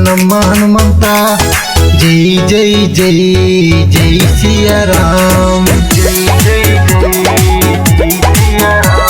ನಮ್ಮ ಹನುಮಂತ. ಜೈ ಜೈ ಜೈ ಜೈ ಸಿಯಾರಾಮ್. ಜೈ ಜೈ ಜೈ ಜೈ ಸಿಯಾರಾಮ್.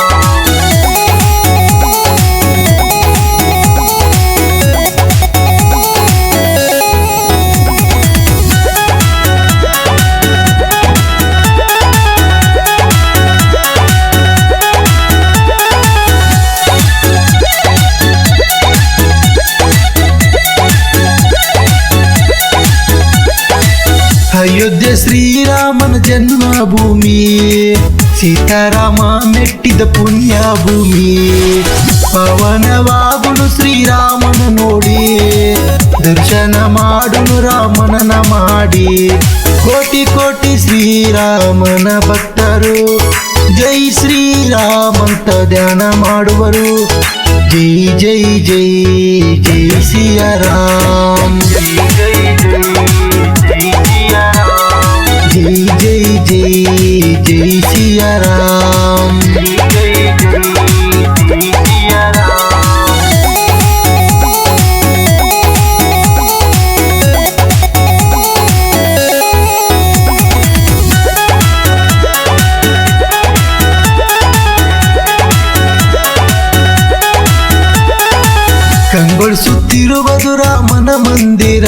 ಅಯೋಧ್ಯೆ ಶ್ರೀರಾಮನ ಜನ್ಮಭೂಮಿ, ಸೀತಾರಾಮ ಮೆಟ್ಟಿದ ಪುಣ್ಯ ಭೂಮಿ. ಪವನವಾಗುನು ಶ್ರೀರಾಮನ ನೋಡಿ, ದರ್ಶನ ಮಾಡುನು ರಾಮನನ ಮಾಡಿ. ಕೋಟಿ ಕೋಟಿ ಶ್ರೀರಾಮನ ಭಕ್ತರು ಜೈ ಶ್ರೀರಾಮಂತ ಧ್ಯಾನ ಮಾಡುವರು. ಜೈ ಜೈ ಜೈ ಜೈ ಸಿಯಾರಾಮ್. ಜೈ ಜೈ ಜೈ ಜೈ ಸಿಯಾರಾಮ್. ಜೈ ಜೈ ಜೈ ಜೈ ಸಿಯಾರಾಮ್. ಜೈ ಜೈ ಜೈ ಜೈ ಸಿಯಾರಾಮ್. ಕಂಗೊಳಿಸುತ್ತಿರುವುದು ರಾಮನ ಮಂದಿರ,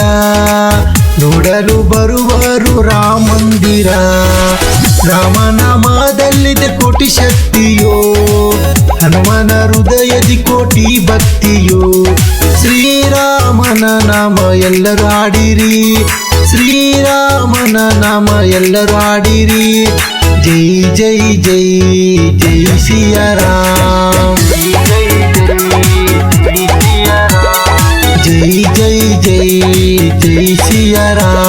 ನೋಡಲು ಬರುವರು ರಾಮ ಮಂದಿರ. ರಾಮನಾಮದಲ್ಲಿದೆ ಕೋಟಿ ಶಕ್ತಿಯೋ, ಹನುಮನ ಹೃದಯದಿ ಕೋಟಿ ಭಕ್ತಿಯೋ. ಶ್ರೀರಾಮನ ನಾಮ ಎಲ್ಲರೂ ಆಡಿರಿ, ಶ್ರೀರಾಮನ ನಾಮ ಎಲ್ಲರೂ ಆಡಿರಿ. ಜೈ ಜೈ ಜೈ ಜೈ ಸಿಯಾರಾಮ್. ಜೈ ಜೈ ಜೈ ಜೈ ಜೈ ಸಿಯಾರಾಮ್.